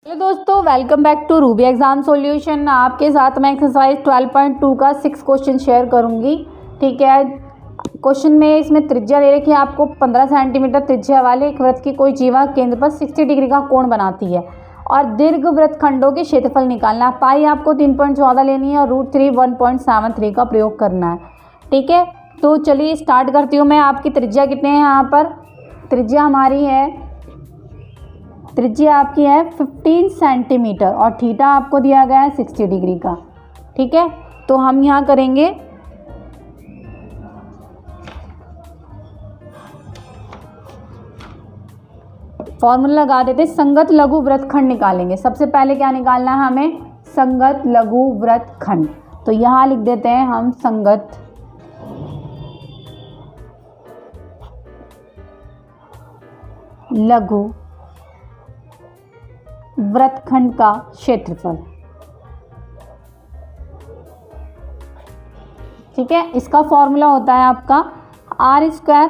Hello दोस्तों, welcome back to Ruby exam solution. आपके साथ मैं एक्सरसाइज 12.2 का 6 क्वेश्चन शेयर करूंगी। ठीक है, क्वेश्चन में इसमें त्रिज्या दे रखी है आपको 15 सेंटीमीटर त्रिज्या वाले एक वृत्त की कोई जीवा केंद्र पर 60 डिग्री का कोण बनाती है और दीर्घ वृत्तखंडों के क्षेत्रफल निकालना है। पाई आपको 3.14 लेनी है और √3 1.73 का प्रयोग करना है। ठीक है, तो चलिए स्टार्ट करती हूँ मैं। आपकी त्रिज्या कितने हैं यहाँ पर? त्रिज्या हमारी है, त्रिज्या आपकी है 15 सेंटीमीटर और थीटा आपको दिया गया है 60 डिग्री का। ठीक है, तो हम यहाँ करेंगे फॉर्मूला लगा देते, संगत लघु वृत्तखंड निकालेंगे। सबसे पहले क्या निकालना है हमें? संगत लघु वृत्तखंड। तो यहाँ लिख देते हैं हम संगत लघु वृत्तखंड का क्षेत्रफल। ठीक है, इसका फॉर्मूला होता है आपका r²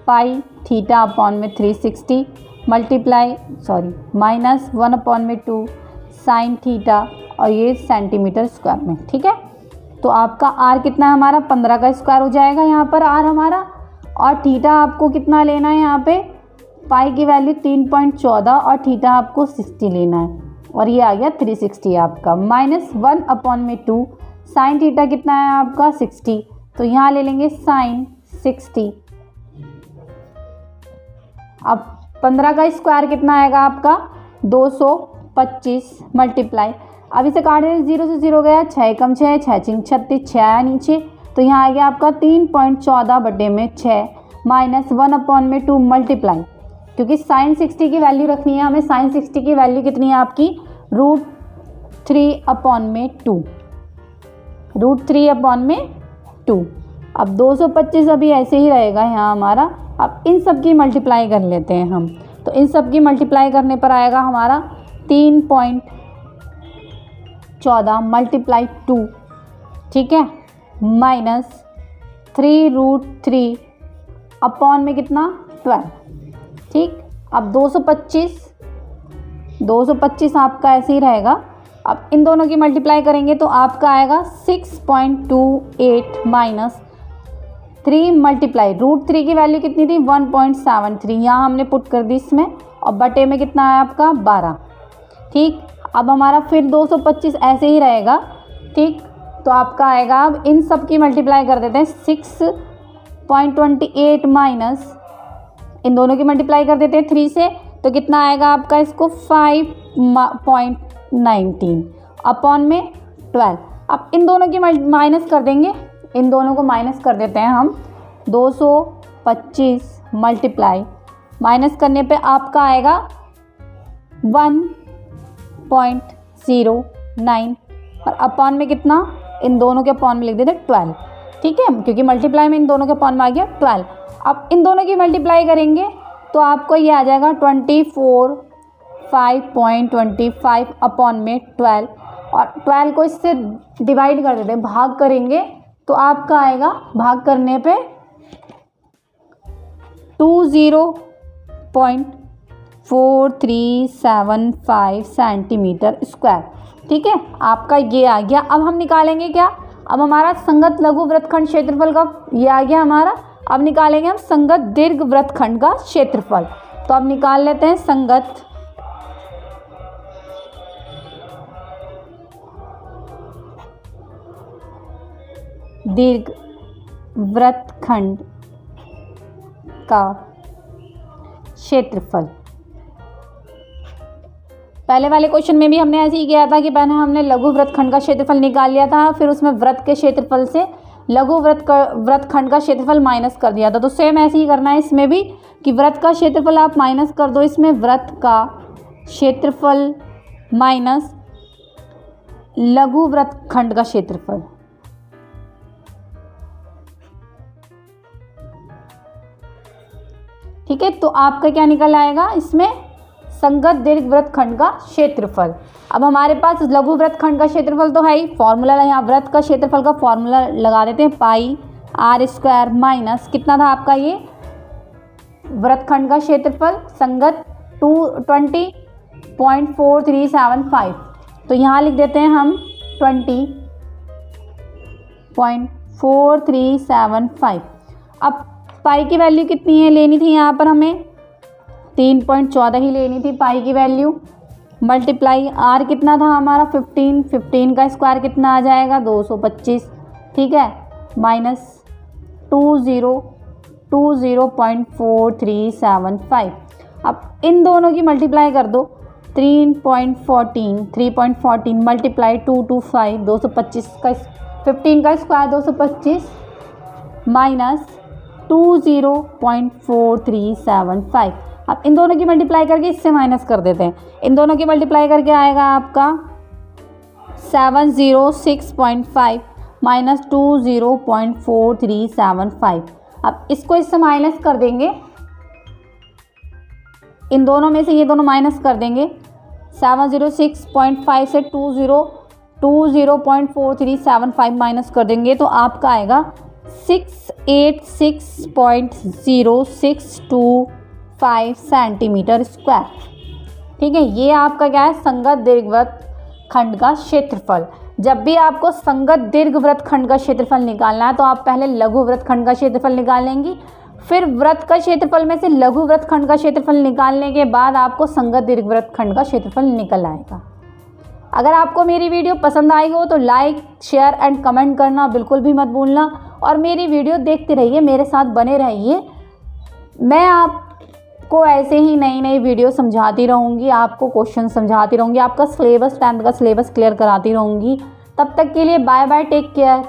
पाई थीटा अपॉन में 360 -1/2 साइन थीटा और ये सेंटीमीटर स्क्वायर में। ठीक है, तो आपका r कितना है हमारा? 15 का स्क्वायर हो जाएगा यहाँ पर r हमारा। और थीटा आपको कितना लेना है यहाँ पे? पाई की वैल्यू 3.14 और थीटा आपको 60 लेना है और ये आ गया 360 आपका। -1/2 साइन थीटा कितना है आपका? 60। तो यहाँ ले लेंगे साइन 60। अब 15 का स्क्वायर कितना आएगा आपका? 225 मल्टीप्लाई, अब इसे काट दें, 0 से 0 गया, 6 कम 6, 6 चिंग 36, 6 आया नीचे। तो यहाँ आ गया आपका 3.14/6 -1/2 मल्टीप्लाई, क्योंकि साइन 60 की वैल्यू रखनी है हमें। साइन 60 की वैल्यू कितनी है आपकी? √3/2। √3/2। अब 225 अभी ऐसे ही रहेगा यहाँ हमारा। अब इन सब की मल्टीप्लाई कर लेते हैं हम। तो इन सब की मल्टीप्लाई करने पर आएगा हमारा 3.14 × 2। ठीक है, -3√3 अपॉन में कितना? 12। ठीक, अब 225 आपका ऐसे ही रहेगा। अब इन दोनों की मल्टीप्लाई करेंगे तो आपका आएगा 6.28 - 3 मल्टीप्लाई √3 की वैल्यू कितनी थी? 1.73, यहाँ हमने पुट कर दी इसमें, और बटे में कितना है आपका? 12। ठीक, अब हमारा फिर 225 ऐसे ही रहेगा। ठीक, तो आपका आएगा, अब इन सब की मल्टीप्लाई कर देते हैं, 6.28 माइनस इन दोनों की मल्टीप्लाई कर देते हैं 3 से, तो कितना आएगा आपका? इसको 5.19 अपॉन में 12। अब इन दोनों की माइनस कर देंगे, इन दोनों को माइनस कर देते हैं हम। 225 मल्टीप्लाई माइनस करने पे आपका आएगा 1.09 और अपॉन में कितना? इन दोनों के अपॉन में लिख देते 12। ठीक है, क्योंकि मल्टीप्लाई में इन दोनों के अपॉन में आ गया 12। अब इन दोनों की मल्टीप्लाई करेंगे तो आपको ये आ जाएगा 5.25 अपॉन में 12, और 12 को इससे डिवाइड कर देते हैं, भाग करेंगे तो आपका आएगा, भाग करने पे 20.4375 सेंटीमीटर स्क्वायर। ठीक है, आपका ये आ गया। अब हम निकालेंगे क्या? अब हमारा संगत लघु वृत्तखंड क्षेत्रफल का ये आ गया हमारा। अब निकालेंगे हम संगत दीर्घ वृत्तखंड का क्षेत्रफल। तो अब निकाल लेते हैं संगत दीर्घ वृत्तखंड का क्षेत्रफल। पहले वाले क्वेश्चन में भी हमने ऐसे ही किया था कि पहले हमने लघु वृत्तखंड का क्षेत्रफल निकाल लिया था, फिर उसमें वृत्त के क्षेत्रफल से लघु वृत्तखंड का क्षेत्रफल माइनस कर दिया था। तो सेम ऐसे ही करना है इसमें भी, कि वृत्त का क्षेत्रफल आप माइनस कर दो इसमें, वृत्त का क्षेत्रफल माइनस लघु वृत्तखंड का क्षेत्रफल। ठीक है, तो आपका क्या निकल आएगा इसमें? संगत दीर्घ वृत्तखंड का क्षेत्रफल। अब हमारे पास लघु वृत्तखंड का क्षेत्रफल तो है ही, फॉर्मूला यहाँ वृत्त का क्षेत्रफल का फॉर्मूला लगा देते हैं, पाई r² माइनस कितना था आपका? ये वृत्तखंड का क्षेत्रफल संगत 220 20.4375। तो यहाँ लिख देते हैं हम 20.4375। अब पाई की वैल्यू कितनी है लेनी थी, यहाँ पर हमें 3.14 ही लेनी थी पाई की वैल्यू। मल्टीप्लाई आर कितना था हमारा 15 का स्क्वायर कितना आ जाएगा 225, ठीक है, माइनस 20.4375। अब इन दोनों की मल्टीप्लाई कर दो, 3.14 मल्टीप्लाई 225, 225 का 15 का स्क्वायर 225 माइनस 20.4375। अब इन दोनों की मल्टीप्लाई करके इससे माइनस कर देते हैं। इन दोनों की मल्टीप्लाई करके आएगा आपका 706.5 माइनस 20.4375। अब इसको इससे माइनस कर देंगे, इन दोनों में से ये दोनों माइनस कर देंगे। 706.5 से 20.4375 माइनस कर देंगे तो आपका आएगा 686.0625 सेंटीमीटर स्क्वायर। ठीक है, ये आपका क्या है, संगत दीर्घवृत्त खंड का क्षेत्रफल। जब भी आपको संगत दीर्घवृत्त खंड का क्षेत्रफल निकालना है तो आप पहले लघु वृत्त खंड का क्षेत्रफल निकालेंगी, फिर वृत्त का क्षेत्रफल में से लघु वृत्त खंड का क्षेत्रफल निकालने के बाद आपको संगत दीर्घवृत्त खंड का क्षेत्रफल निकल आएगा। अगर आपको मेरी वीडियो पसंद आई हो तो लाइक, शेयर एंड कमेंट करना बिल्कुल भी मत भूलना और मेरी वीडियो देखते रहिए, मेरे साथ बने रहिए। मैं आपको ऐसे ही नई नई वीडियो समझाती रहूँगी, आपको क्वेश्चन समझाती रहूँगी, आपका सिलेबस 10th का सिलेबस क्लियर कराती रहूँगी। तब तक के लिए बाय बाय, टेक केयर।